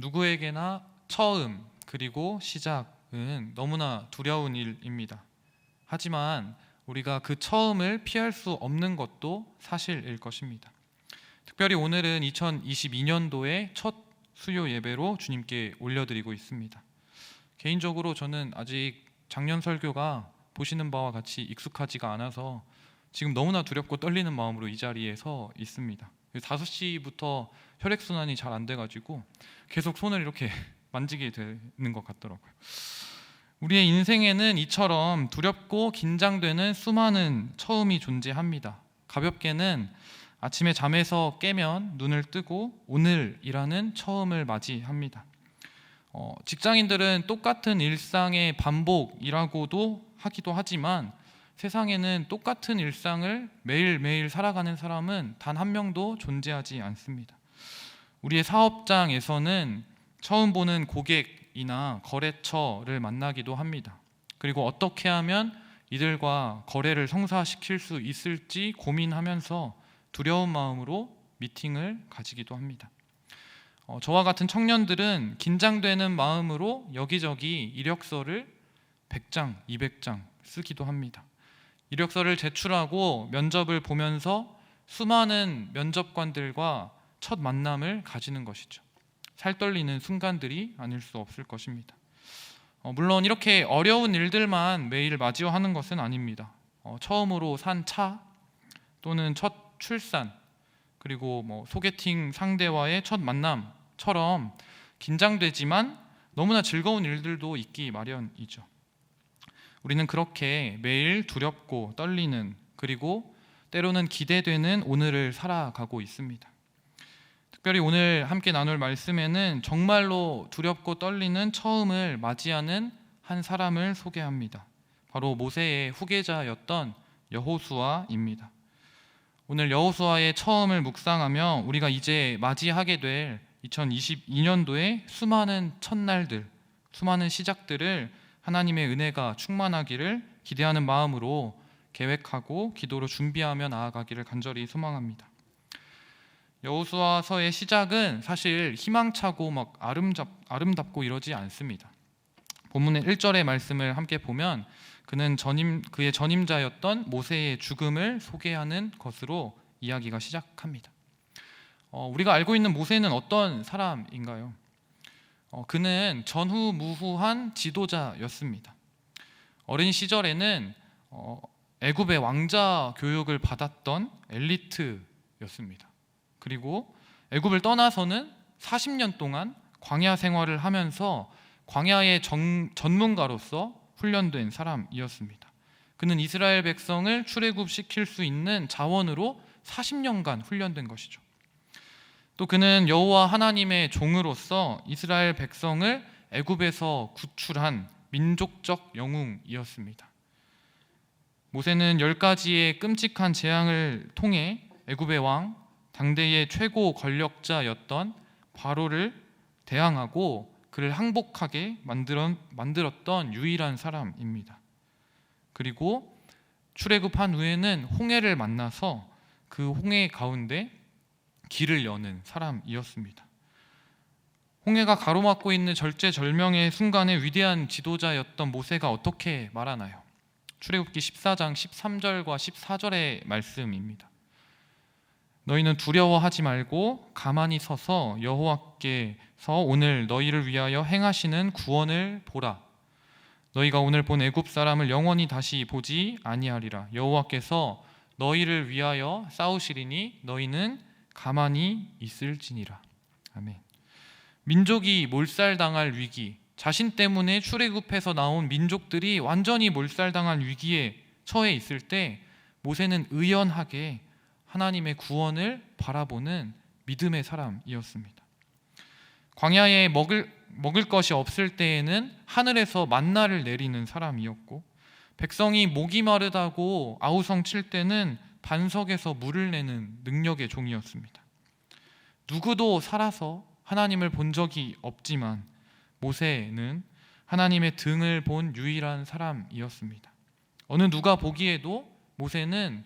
누구에게나 처음 그리고 시작은 너무나 두려운 일입니다. 하지만 우리가 그 처음을 피할 수 없는 것도 사실일 것입니다. 특별히 오늘은 2022년도의 첫 수요 예배로 주님께 올려드리고 있습니다. 개인적으로 저는 아직 작년 설교가 보시는 바와 같이 익숙하지가 않아서 지금 너무나 두렵고 떨리는 마음으로 이 자리에 서 있습니다. 5시부터 혈액순환이 잘 안 돼가지고 계속 손을 이렇게 만지게 되는 것 같더라고요. 우리의 인생에는 이처럼 두렵고 긴장되는 수많은 처음이 존재합니다. 가볍게는 아침에 잠에서 깨면 눈을 뜨고 오늘이라는 처음을 맞이합니다. 직장인들은 똑같은 일상의 반복이라고도 하기도 하지만 세상에는 똑같은 일상을 매일매일 살아가는 사람은 단 한 명도 존재하지 않습니다. 우리의 사업장에서는 처음 보는 고객이나 거래처를 만나기도 합니다. 그리고 어떻게 하면 이들과 거래를 성사시킬 수 있을지 고민하면서 두려운 마음으로 미팅을 가지기도 합니다. 저와 같은 청년들은 긴장되는 마음으로 여기저기 이력서를 100장, 200장 쓰기도 합니다. 이력서를 제출하고 면접을 보면서 수많은 면접관들과 첫 만남을 가지는 것이죠. 살떨리는 순간들이 아닐 수 없을 것입니다. 물론 이렇게 어려운 일들만 매일 맞이하는 것은 아닙니다. 처음으로 산 차 또는 첫 출산, 그리고 소개팅 상대와의 첫 만남처럼 긴장되지만 너무나 즐거운 일들도 있기 마련이죠. 우리는 그렇게 매일 두렵고 떨리는, 그리고 때로는 기대되는 오늘을 살아가고 있습니다. 특별히 오늘 함께 나눌 말씀에는 정말로 두렵고 떨리는 처음을 맞이하는 한 사람을 소개합니다. 바로 모세의 후계자였던 여호수아입니다. 오늘 여호수아의 처음을 묵상하며 우리가 이제 맞이하게 될 2022년도의 수많은 첫날들, 수많은 시작들을 하나님의 은혜가 충만하기를 기대하는 마음으로 계획하고 기도로 준비하며 나아가기를 간절히 소망합니다. 여호수아서의 시작은 사실 희망차고 아름답고 이러지 않습니다. 본문의 1절의 말씀을 함께 보면 그의 전임자였던 모세의 죽음을 소개하는 것으로 이야기가 시작합니다. 우리가 알고 있는 모세는 어떤 사람인가요? 그는 전후무후한 지도자였습니다. 어린 시절에는 애굽의 왕자 교육을 받았던 엘리트였습니다. 그리고 애굽을 떠나서는 40년 동안 광야 생활을 하면서 광야의 전문가로서 훈련된 사람이었습니다. 그는 이스라엘 백성을 출애굽시킬 수 있는 자원으로 40년간 훈련된 것이죠. 또 그는 여호와 하나님의 종으로서 이스라엘 백성을 애굽에서 구출한 민족적 영웅이었습니다. 모세는 10가지의 끔찍한 재앙을 통해 애굽의 왕, 당대의 최고 권력자였던 바로를 대항하고 그를 항복하게 만들었던 유일한 사람입니다. 그리고 출애굽한 후에는 홍해를 만나서 그 홍해 가운데 길을 여는 사람이었습니다. 홍해가 가로막고 있는 절제절명의 순간에 위대한 지도자였던 모세가 어떻게 말하나요? 출애굽기 14장 13절과 14절의 말씀입니다. 너희는 두려워하지 말고 가만히 서서 여호와께서 오늘 너희를 위하여 행하시는 구원을 보라. 너희가 오늘 본 애굽 사람을 영원히 다시 보지 아니하리라. 여호와께서 너희를 위하여 싸우시리니 너희는 가만히 있을지니라. 아멘. 민족이 몰살당할 위기, 자신 때문에 출애굽해서 나온 민족들이 완전히 몰살당할 위기에 처해 있을 때 모세는 의연하게 하나님의 구원을 바라보는 믿음의 사람이었습니다. 광야에 먹을 것이 없을 때에는 하늘에서 만나를 내리는 사람이었고, 백성이 목이 마르다고 아우성 칠 때는 반석에서 물을 내는 능력의 종이었습니다. 누구도 살아서 하나님을 본 적이 없지만 모세는 하나님의 등을 본 유일한 사람이었습니다. 어느 누가 보기에도 모세는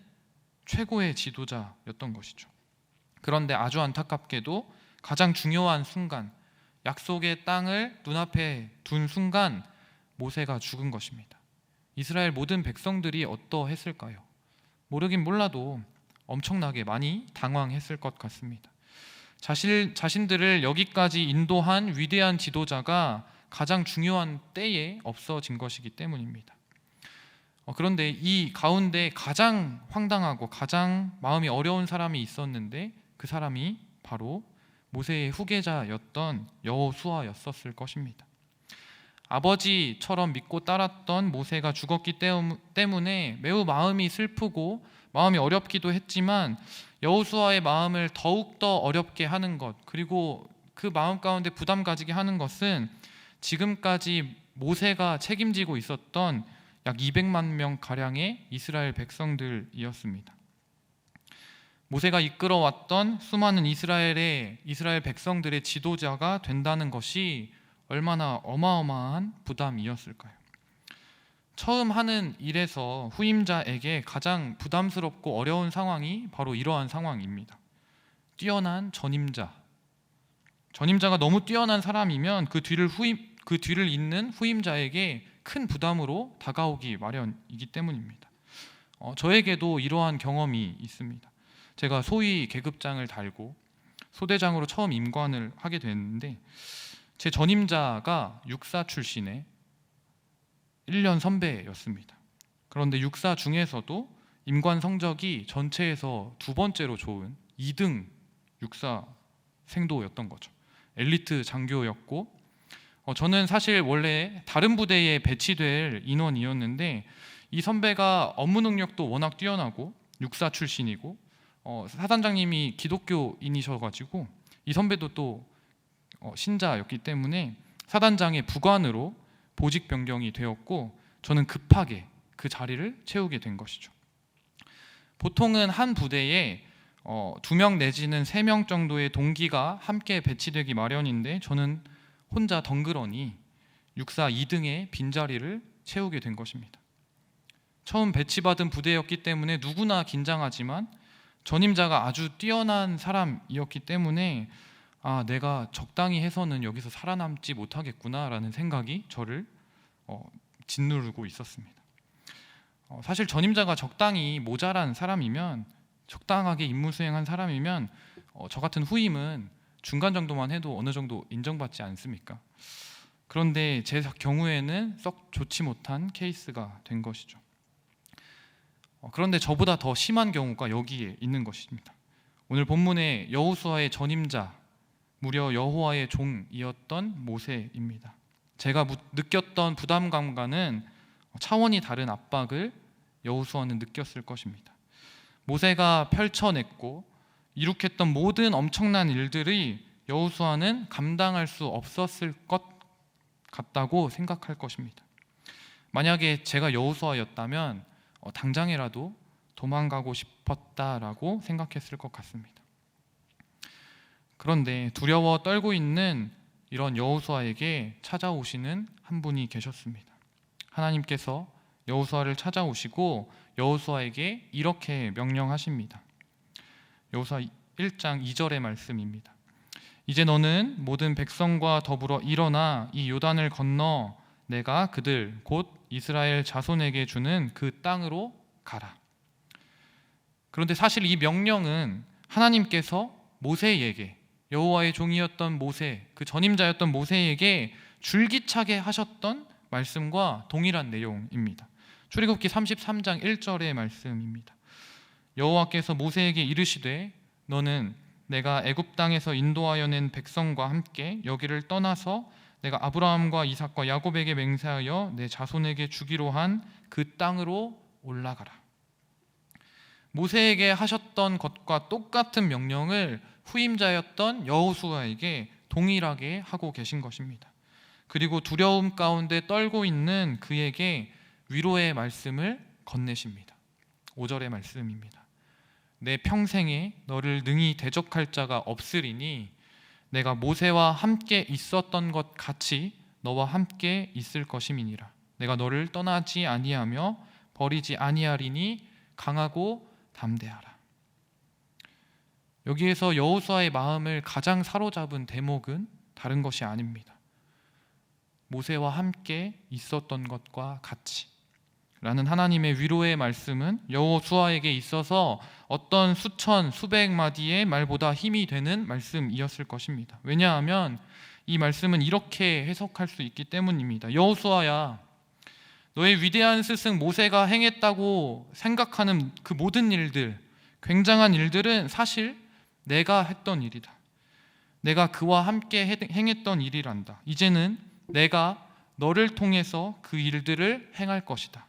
최고의 지도자였던 것이죠. 그런데 아주 안타깝게도 가장 중요한 순간, 약속의 땅을 눈앞에 둔 순간 모세가 죽은 것입니다. 이스라엘 모든 백성들이 어떠했을까요? 모르긴 몰라도 엄청나게 많이 당황했을 것 같습니다. 자신들을 여기까지 인도한 위대한 지도자가 가장 중요한 때에 없어진 것이기 때문입니다. 그런데 이 가운데 가장 황당하고 가장 마음이 어려운 사람이 있었는데 그 사람이 바로 모세의 후계자였던 여호수아였었을 것입니다. 아버지처럼 믿고 따랐던 모세가 죽었기 때문에 매우 마음이 슬프고 마음이 어렵기도 했지만 여호수아의 마음을 더욱더 어렵게 하는 것, 그리고 그 마음 가운데 부담 가지게 하는 것은 지금까지 모세가 책임지고 있었던 약 200만 명 가량의 이스라엘 백성들이었습니다. 모세가 이끌어왔던 수많은 이스라엘 백성들의 지도자가 된다는 것이 얼마나 어마어마한 부담이었을까요? 처음 하는 일에서 후임자에게 가장 부담스럽고 어려운 상황이 바로 이러한 상황입니다. 뛰어난 전임자가 너무 뛰어난 사람이면 그 뒤를 잇는 후임자에게 큰 부담으로 다가오기 마련이기 때문입니다. 저에게도 이러한 경험이 있습니다. 제가 소위 계급장을 달고 소대장으로 처음 임관을 하게 됐는데 제 전임자가 육사 출신의 1년 선배였습니다. 그런데 육사 중에서도 임관 성적이 전체에서 두 번째로 좋은 2등 육사 생도였던 거죠. 엘리트 장교였고 저는 사실 원래 다른 부대에 배치될 인원이었는데 이 선배가 업무 능력도 워낙 뛰어나고 육사 출신이고 사단장님이 기독교인이셔가지고 이 선배도 또 신자였기 때문에 사단장의 부관으로 보직 변경이 되었고 저는 급하게 그 자리를 채우게 된 것이죠. 보통은 한 부대에 2명 내지는 3명 정도의 동기가 함께 배치되기 마련인데 저는 혼자 덩그러니 육사 2등의 빈자리를 채우게 된 것입니다. 처음 배치받은 부대였기 때문에 누구나 긴장하지만 전임자가 아주 뛰어난 사람이었기 때문에 내가 적당히 해서는 여기서 살아남지 못하겠구나라는 생각이 저를 짓누르고 있었습니다. 사실 전임자가 적당히 모자란 사람이면, 적당하게 임무 수행한 사람이면 저 같은 후임은 중간 정도만 해도 어느 정도 인정받지 않습니까? 그런데 제 경우에는 썩 좋지 못한 케이스가 된 것이죠. 그런데 저보다 더 심한 경우가 여기에 있는 것입니다. 오늘 본문의 여호수아의 전임자, 무려 여호와의 종이었던 모세입니다. 제가 느꼈던 부담감과는 차원이 다른 압박을 여호수아는 느꼈을 것입니다. 모세가 펼쳐냈고 이룩했던 모든 엄청난 일들이 여호수아는 감당할 수 없었을 것 같다고 생각할 것입니다. 만약에 제가 여호수아였다면 당장이라도 도망가고 싶었다라고 생각했을 것 같습니다. 그런데 두려워 떨고 있는 이런 여호수아에게 찾아오시는 한 분이 계셨습니다. 하나님께서 여호수아를 찾아오시고 여호수아에게 이렇게 명령하십니다. 여호수아 1장 2절의 말씀입니다. 이제 너는 모든 백성과 더불어 일어나 이 요단을 건너 내가 그들 곧 이스라엘 자손에게 주는 그 땅으로 가라. 그런데 사실 이 명령은 하나님께서 모세에게, 여호와의 종이었던 모세, 그 전임자였던 모세에게 줄기차게 하셨던 말씀과 동일한 내용입니다. 출애굽기 33장 1절의 말씀입니다. 여호와께서 모세에게 이르시되 너는 내가 애굽 땅에서 인도하여 낸 백성과 함께 여기를 떠나서 내가 아브라함과 이삭과 야곱에게 맹세하여 내 자손에게 주기로 한 그 땅으로 올라가라. 모세에게 하셨던 것과 똑같은 명령을 후임자였던 여호수아에게 동일하게 하고 계신 것입니다. 그리고 두려움 가운데 떨고 있는 그에게 위로의 말씀을 건네십니다. 5절의 말씀입니다. 내 평생에 너를 능히 대적할 자가 없으리니 내가 모세와 함께 있었던 것 같이 너와 함께 있을 것임이니라. 내가 너를 떠나지 아니하며 버리지 아니하리니 강하고 담대하라. 여기에서 여호수아의 마음을 가장 사로잡은 대목은 다른 것이 아닙니다. 모세와 함께 있었던 것과 같이 라는 하나님의 위로의 말씀은 여호수아에게 있어서 어떤 수천 수백 마디의 말보다 힘이 되는 말씀이었을 것입니다. 왜냐하면 이 말씀은 이렇게 해석할 수 있기 때문입니다. 여호수아야, 너의 위대한 스승 모세가 행했다고 생각하는 그 모든 일들, 굉장한 일들은 사실 내가 했던 일이다. 내가 그와 함께 행했던 일이란다. 이제는 내가 너를 통해서 그 일들을 행할 것이다.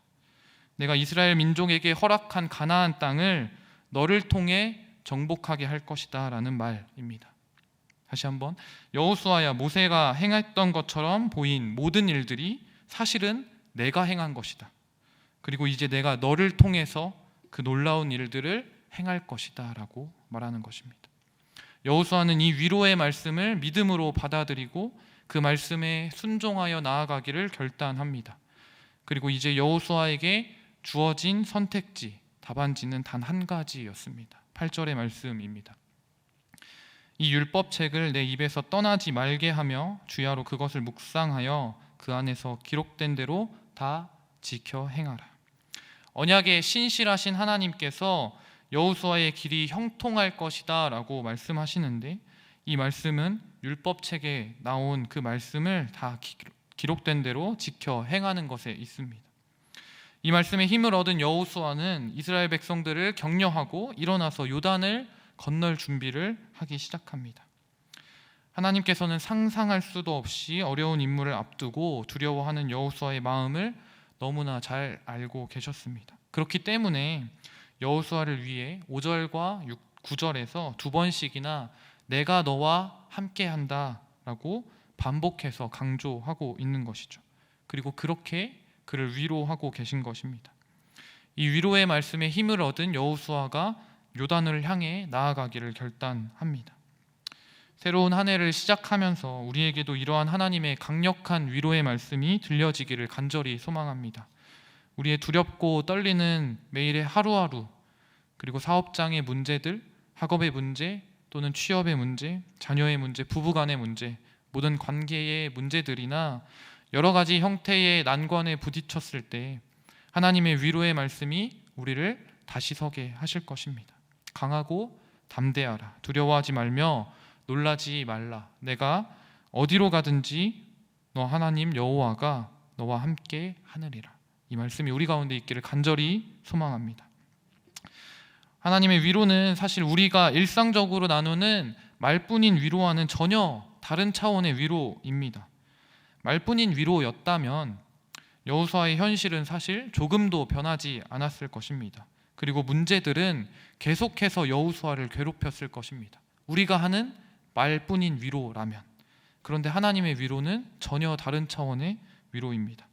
내가 이스라엘 민족에게 허락한 가나안 땅을 너를 통해 정복하게 할 것이다 라는 말입니다. 다시 한번, 여호수아야, 모세가 행했던 것처럼 보인 모든 일들이 사실은 내가 행한 것이다. 그리고 이제 내가 너를 통해서 그 놀라운 일들을 행할 것이다 라고 말하는 것입니다. 여호수아는 이 위로의 말씀을 믿음으로 받아들이고 그 말씀에 순종하여 나아가기를 결단합니다. 그리고 이제 여호수아에게 주어진 선택지, 답안지는 단 한 가지였습니다. 8절의 말씀입니다. 이 율법책을 내 입에서 떠나지 말게 하며 주야로 그것을 묵상하여 그 안에서 기록된 대로 다 지켜 행하라. 언약의 신실하신 하나님께서 여호수아의 길이 형통할 것이다 라고 말씀하시는데, 이 말씀은 율법책에 나온 그 말씀을 다 기록된 대로 지켜 행하는 것에 있습니다. 이 말씀에 힘을 얻은 여호수아는 이스라엘 백성들을 격려하고 일어나서 요단을 건널 준비를 하기 시작합니다. 하나님께서는 상상할 수도 없이 어려운 임무를 앞두고 두려워하는 여호수아의 마음을 너무나 잘 알고 계셨습니다. 그렇기 때문에 여호수아를 위해 5절과 9절에서 두 번씩이나 내가 너와 함께한다 라고 반복해서 강조하고 있는 것이죠. 그리고 그렇게 그를 위로하고 계신 것입니다. 이 위로의 말씀에 힘을 얻은 여호수아가 요단을 향해 나아가기를 결단합니다. 새로운 한 해를 시작하면서 우리에게도 이러한 하나님의 강력한 위로의 말씀이 들려지기를 간절히 소망합니다. 우리의 두렵고 떨리는 매일의 하루하루, 그리고 사업장의 문제들, 학업의 문제, 또는 취업의 문제, 자녀의 문제, 부부간의 문제, 모든 관계의 문제들이나 여러 가지 형태의 난관에 부딪혔을 때 하나님의 위로의 말씀이 우리를 다시 서게 하실 것입니다. 강하고 담대하라. 두려워하지 말며 놀라지 말라. 내가 어디로 가든지 너 하나님 여호와가 너와 함께 하느니라. 이 말씀이 우리 가운데 있기를 간절히 소망합니다. 하나님의 위로는 사실 우리가 일상적으로 나누는 말뿐인 위로와는 전혀 다른 차원의 위로입니다. 말뿐인 위로였다면 여호수아의 현실은 사실 조금도 변하지 않았을 것입니다. 그리고 문제들은 계속해서 여호수아를 괴롭혔을 것입니다. 우리가 하는 말뿐인 위로라면. 그런데 하나님의 위로는 전혀 다른 차원의 위로입니다.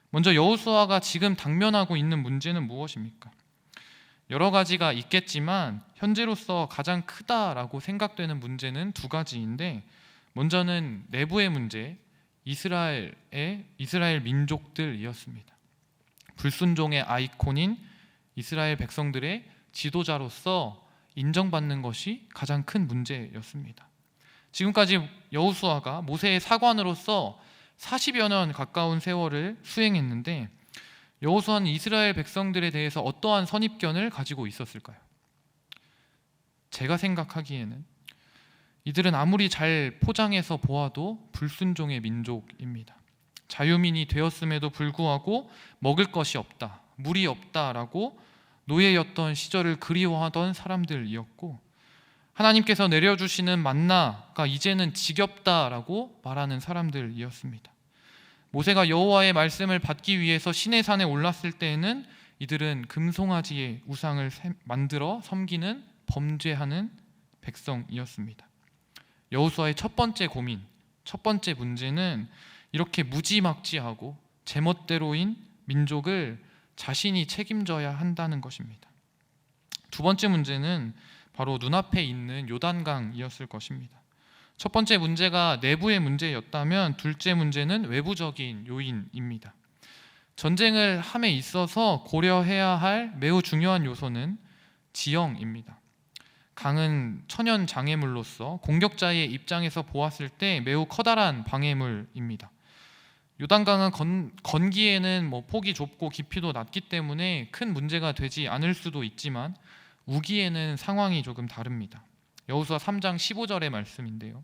먼저 여호수아가 지금 당면하고 있는 문제는 무엇입니까? 여러 가지가 있겠지만 현재로서 가장 크다라고 생각되는 문제는 두 가지인데, 먼저는 내부의 문제, 이스라엘 민족들이었습니다. 불순종의 아이콘인 이스라엘 백성들의 지도자로서 인정받는 것이 가장 큰 문제였습니다. 지금까지 여호수아가 모세의 사관으로서 40여 년 가까운 세월을 수행했는데, 여호수아는 이스라엘 백성들에 대해서 어떠한 선입견을 가지고 있었을까요? 제가 생각하기에는 이들은 아무리 잘 포장해서 보아도 불순종의 민족입니다. 자유민이 되었음에도 불구하고 먹을 것이 없다, 물이 없다라고 노예였던 시절을 그리워하던 사람들이었고, 하나님께서 내려주시는 만나가 이제는 지겹다라고 말하는 사람들이었습니다. 모세가 여호와의 말씀을 받기 위해서 시내산에 올랐을 때에는 이들은 금송아지의 우상을 만들어 섬기는 범죄하는 백성이었습니다. 여호수아의 첫 번째 고민, 첫 번째 문제는 이렇게 무지막지하고 제멋대로인 민족을 자신이 책임져야 한다는 것입니다. 두 번째 문제는 바로 눈앞에 있는 요단강이었을 것입니다. 첫 번째 문제가 내부의 문제였다면 둘째 문제는 외부적인 요인입니다. 전쟁을 함에 있어서 고려해야 할 매우 중요한 요소는 지형입니다. 강은 천연 장애물로서 공격자의 입장에서 보았을 때 매우 커다란 방해물입니다. 요단강은 건기에는 폭이 좁고 깊이도 낮기 때문에 큰 문제가 되지 않을 수도 있지만 우기에는 상황이 조금 다릅니다. 여호수아 3장 15절의 말씀인데요.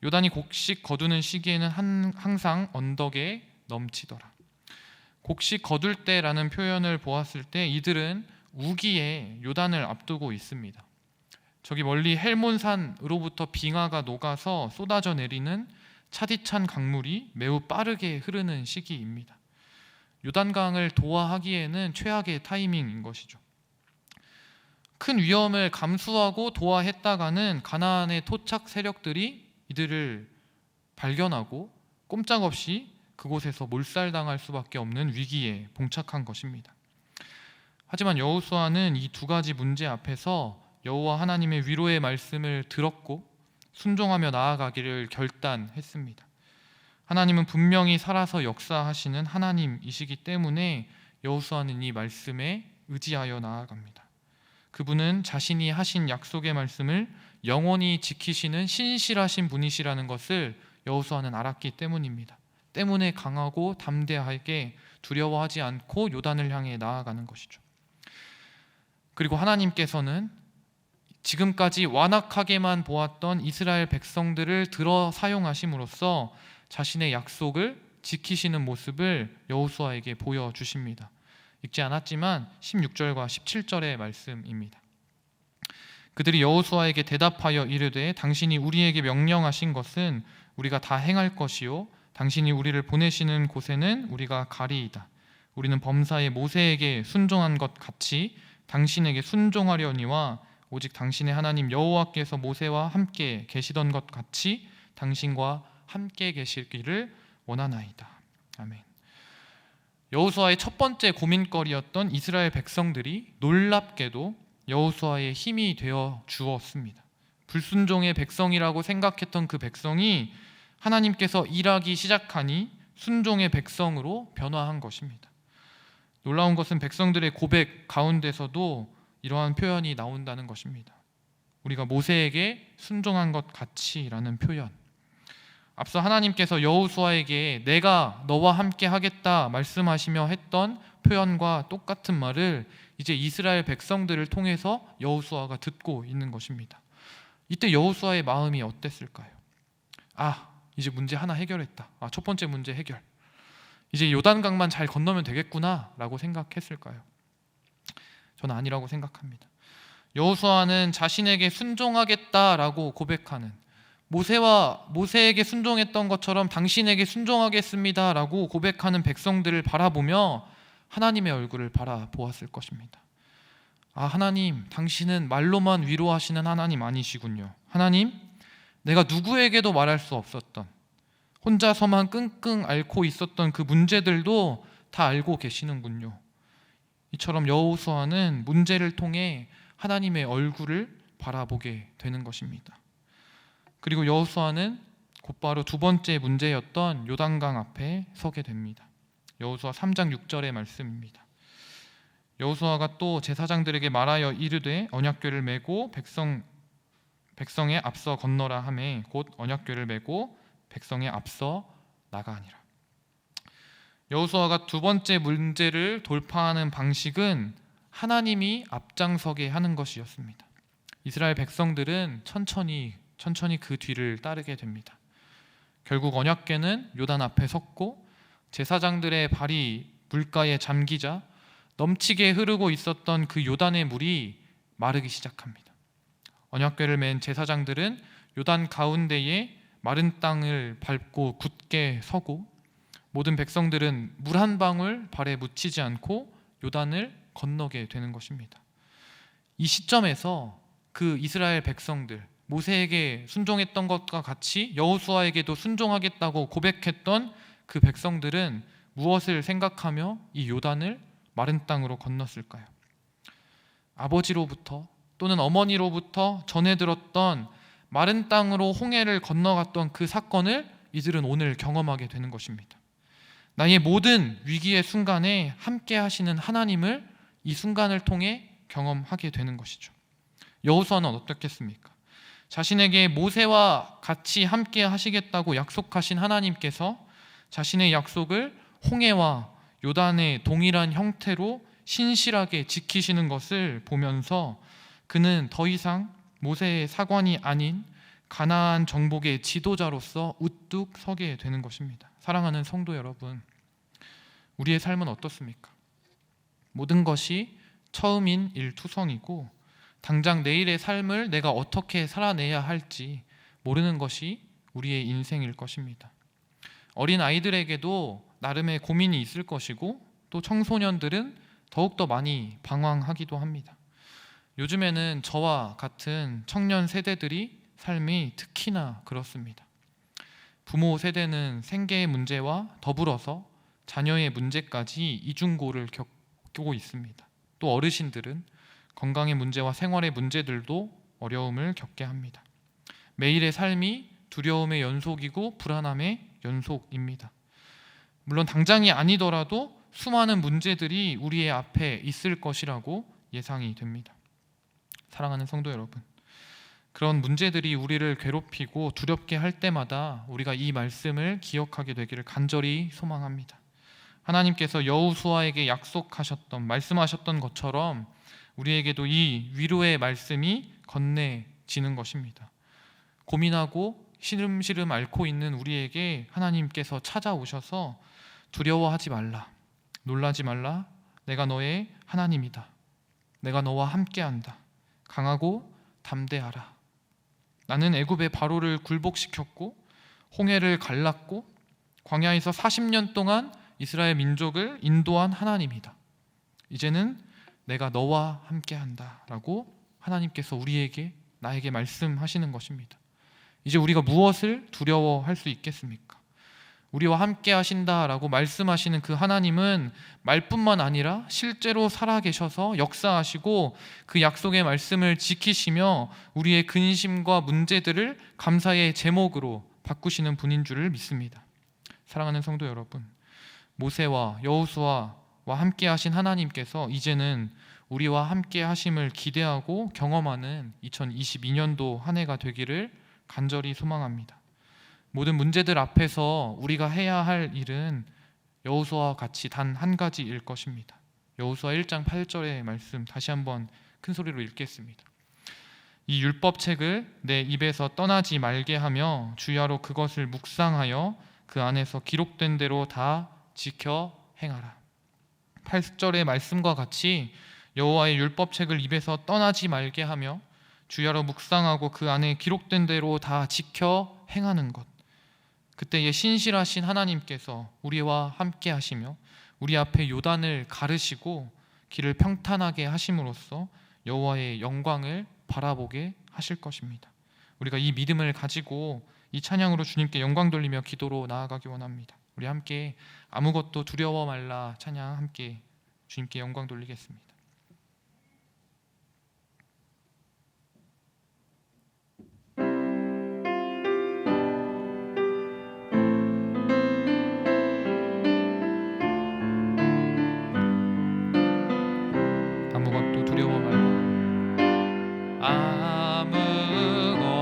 요단이 곡식 거두는 시기에는 항상 언덕에 넘치더라. 곡식 거둘 때라는 표현을 보았을 때 이들은 우기에 요단을 앞두고 있습니다. 저기 멀리 헬몬산으로부터 빙하가 녹아서 쏟아져 내리는 차디찬 강물이 매우 빠르게 흐르는 시기입니다. 요단강을 도하하기에는 최악의 타이밍인 것이죠. 큰 위험을 감수하고 도하했다가는 가나안의 토착 세력들이 이들을 발견하고 꼼짝없이 그곳에서 몰살당할 수밖에 없는 위기에 봉착한 것입니다. 하지만 여호수아는 이 두 가지 문제 앞에서 여호와 하나님의 위로의 말씀을 들었고 순종하며 나아가기를 결단했습니다. 하나님은 분명히 살아서 역사하시는 하나님이시기 때문에 여호수아는 이 말씀에 의지하여 나아갑니다. 그분은 자신이 하신 약속의 말씀을 영원히 지키시는 신실하신 분이시라는 것을 여호수아는 알았기 때문입니다. 때문에 강하고 담대하게 두려워하지 않고 요단을 향해 나아가는 것이죠. 그리고 하나님께서는 지금까지 완악하게만 보았던 이스라엘 백성들을 들어 사용하심으로써 자신의 약속을 지키시는 모습을 여호수아에게 보여주십니다. 읽지 않았지만 16절과 17절의 말씀입니다. 그들이 여호수아에게 대답하여 이르되 당신이 우리에게 명령하신 것은 우리가 다 행할 것이요 당신이 우리를 보내시는 곳에는 우리가 가리이다. 우리는 범사의 모세에게 순종한 것 같이 당신에게 순종하려니와 오직 당신의 하나님 여호와께서 모세와 함께 계시던 것 같이 당신과 함께 계시기를 원하나이다. 아멘. 여호수아의 첫 번째 고민거리였던 이스라엘 백성들이 놀랍게도 여호수아의 힘이 되어 주었습니다. 불순종의 백성이라고 생각했던 그 백성이 하나님께서 일하기 시작하니 순종의 백성으로 변화한 것입니다. 놀라운 것은 백성들의 고백 가운데서도 이러한 표현이 나온다는 것입니다. 우리가 모세에게 순종한 것 같이라는 표현. 앞서 하나님께서 여호수아에게 내가 너와 함께 하겠다 말씀하시며 했던 표현과 똑같은 말을 이제 이스라엘 백성들을 통해서 여호수아가 듣고 있는 것입니다. 이때 여호수아의 마음이 어땠을까요? 이제 문제 하나 해결했다. 첫 번째 문제 해결. 이제 요단강만 잘 건너면 되겠구나 라고 생각했을까요? 저는 아니라고 생각합니다. 여호수아는 자신에게 순종하겠다라고 고백하는, 모세에게 순종했던 것처럼 당신에게 순종하겠습니다라고 고백하는 백성들을 바라보며 하나님의 얼굴을 바라보았을 것입니다. 하나님, 당신은 말로만 위로하시는 하나님 아니시군요. 하나님, 내가 누구에게도 말할 수 없었던, 혼자서만 끙끙 앓고 있었던 그 문제들도 다 알고 계시는군요. 이처럼 여호수아는 문제를 통해 하나님의 얼굴을 바라보게 되는 것입니다. 그리고 여호수아는 곧바로 두 번째 문제였던 요단강 앞에 서게 됩니다. 여호수아 3장 6절의 말씀입니다. 여호수아가 또 제사장들에게 말하여 이르되 언약궤를 메고 백성에 앞서 건너라 하매 곧 언약궤를 메고 백성에 앞서 나가니라. 여호수아가 두 번째 문제를 돌파하는 방식은 하나님이 앞장서게 하는 것이었습니다. 이스라엘 백성들은 천천히 그 뒤를 따르게 됩니다. 결국 언약궤는 요단 앞에 섰고 제사장들의 발이 물가에 잠기자 넘치게 흐르고 있었던 그 요단의 물이 마르기 시작합니다. 언약궤를 맨 제사장들은 요단 가운데에 마른 땅을 밟고 굳게 서고 모든 백성들은 물 한 방울 발에 묻히지 않고 요단을 건너게 되는 것입니다. 이 시점에서 그 이스라엘 백성들, 모세에게 순종했던 것과 같이 여호수아에게도 순종하겠다고 고백했던 그 백성들은 무엇을 생각하며 이 요단을 마른 땅으로 건넜을까요? 아버지로부터 또는 어머니로부터 전해 들었던 마른 땅으로 홍해를 건너갔던 그 사건을 이들은 오늘 경험하게 되는 것입니다. 나의 모든 위기의 순간에 함께 하시는 하나님을 이 순간을 통해 경험하게 되는 것이죠. 여호수아는 어떻겠습니까? 자신에게 모세와 같이 함께 하시겠다고 약속하신 하나님께서 자신의 약속을 홍해와 요단의 동일한 형태로 신실하게 지키시는 것을 보면서 그는 더 이상 모세의 사관이 아닌 가나안 정복의 지도자로서 우뚝 서게 되는 것입니다. 사랑하는 성도 여러분, 우리의 삶은 어떻습니까? 모든 것이 처음인 일투성이고 당장 내일의 삶을 내가 어떻게 살아내야 할지 모르는 것이 우리의 인생일 것입니다. 어린 아이들에게도 나름의 고민이 있을 것이고 또 청소년들은 더욱더 많이 방황하기도 합니다. 요즘에는 저와 같은 청년 세대들이 삶이 특히나 그렇습니다. 부모 세대는 생계의 문제와 더불어서 자녀의 문제까지 이중고를 겪고 있습니다. 또 어르신들은 건강의 문제와 생활의 문제들도 어려움을 겪게 합니다. 매일의 삶이 두려움의 연속이고 불안함의 연속입니다. 물론 당장이 아니더라도 수많은 문제들이 우리의 앞에 있을 것이라고 예상이 됩니다. 사랑하는 성도 여러분, 그런 문제들이 우리를 괴롭히고 두렵게 할 때마다 우리가 이 말씀을 기억하게 되기를 간절히 소망합니다. 하나님께서 여호수아에게 약속하셨던, 말씀하셨던 것처럼 우리에게도 이 위로의 말씀이 건네지는 것입니다. 고민하고 시름시름 앓고 있는 우리에게 하나님께서 찾아오셔서 두려워하지 말라, 놀라지 말라, 내가 너의 하나님이다, 내가 너와 함께한다, 강하고 담대하라. 나는 애굽의 바로를 굴복시켰고 홍해를 갈랐고 광야에서 40년 동안 이스라엘 민족을 인도한 하나님이다. 이제는 내가 너와 함께한다 라고 하나님께서 우리에게, 나에게 말씀하시는 것입니다. 이제 우리가 무엇을 두려워할 수 있겠습니까? 우리와 함께 하신다라고 말씀하시는 그 하나님은 말뿐만 아니라 실제로 살아계셔서 역사하시고 그 약속의 말씀을 지키시며 우리의 근심과 문제들을 감사의 제목으로 바꾸시는 분인 줄을 믿습니다. 사랑하는 성도 여러분, 모세와 여호수아와 함께 하신 하나님께서 이제는 우리와 함께 하심을 기대하고 경험하는 2022년도 한 해가 되기를 간절히 소망합니다. 모든 문제들 앞에서 우리가 해야 할 일은 여호수아와 같이 단 한 가지일 것입니다. 여호수아 1장 8절의 말씀 다시 한번 큰 소리로 읽겠습니다. 이 율법책을 내 입에서 떠나지 말게 하며 주야로 그것을 묵상하여 그 안에서 기록된 대로 다 지켜 행하라. 8절의 말씀과 같이 여호와의 율법책을 입에서 떠나지 말게 하며 주야로 묵상하고 그 안에 기록된 대로 다 지켜 행하는 것. 그때에 신실하신 하나님께서 우리와 함께 하시며 우리 앞에 요단을 가르시고 길을 평탄하게 하심으로써 여호와의 영광을 바라보게 하실 것입니다. 우리가 이 믿음을 가지고 이 찬양으로 주님께 영광 돌리며 기도로 나아가기 원합니다. 우리 함께 아무것도 두려워 말라 찬양 함께 주님께 영광 돌리겠습니다. 아무것도 두려워 말라.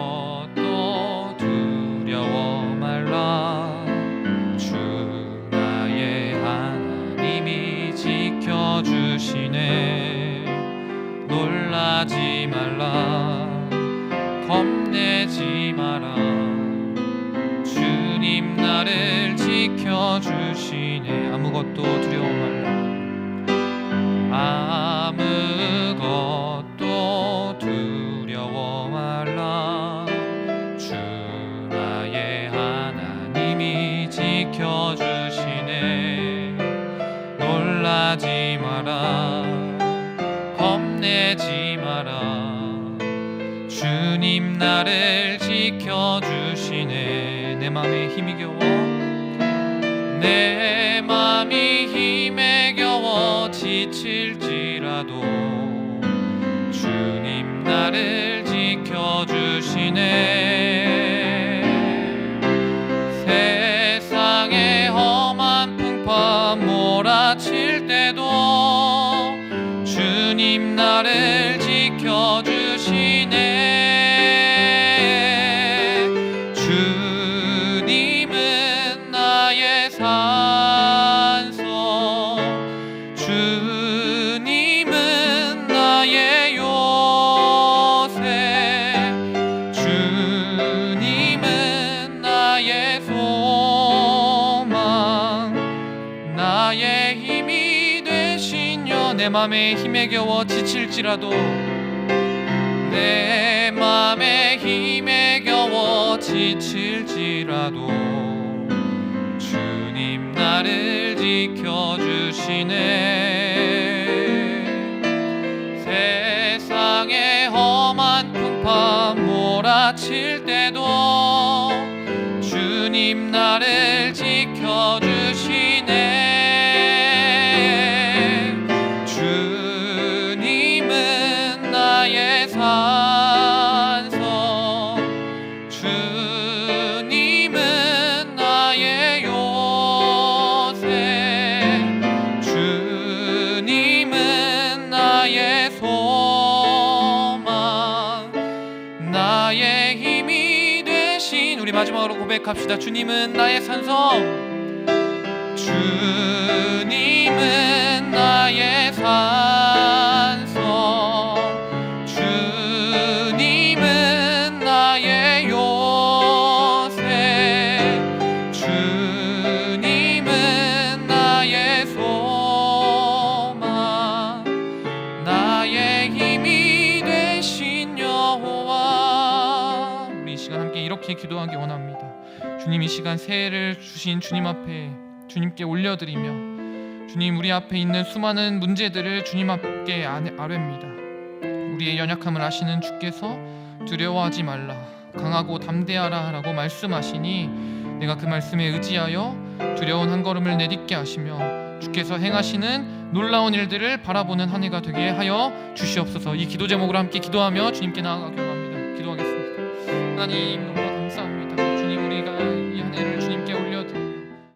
아무것도 두려워 말라. 주 나의 하나님이 지켜주시네. 놀라지 말라. 겁내지 마라. 주님 나를 지켜주시네. 아무것도 두려워 말라. 아무것도 두려워 말라. 주 나의 하나님이 지켜주시네. 놀라지 마라. 겁내지 마라. 주님 나를 지켜주시네. 내 맘에 힘이 겨워, 내 맘이 힘에 겨워 지칠지라도 주님 나를 지켜주시네. 세상의 험한 풍파 몰아칠 때도 주님 나를 지켜주시네. 맘에 힘에 겨워 지칠지라도 내 맘에 힘에 겨워 지칠지라도 주님 나를 지켜주시네. 세상의 험한 풍파 몰아칠 때도 주님 나를 지켜주시네. 주님은 나의 산성, 주님은 나의 요새, 주님은 나의 소망, 나의 힘이 되신. 우리 마지막으로 고백합시다. 주님은 나의 산성, 주님은 나의 산성, 주님은 나의 요새, 주님은 나의 소망, 나의 힘이 되신 여호와. 우리 이 시간 함께 이렇게 기도하기 원합니다. 주님, 이 시간 새해를 주신 주님 앞에 주님께 올려드리며, 주님, 우리 앞에 있는 수많은 문제들을 주님 앞에 아뢰입니다. 우리의 연약함을 아시는 주께서 두려워하지 말라, 강하고 담대하라 라고 말씀하시니 내가 그 말씀에 의지하여 두려운 한 걸음을 내딛게 하시며 주께서 행하시는 놀라운 일들을 바라보는 한 해가 되게 하여 주시옵소서. 이 기도 제목으로 함께 기도하며 주님께 나아가기로 합니다. 기도하겠습니다. 하나님,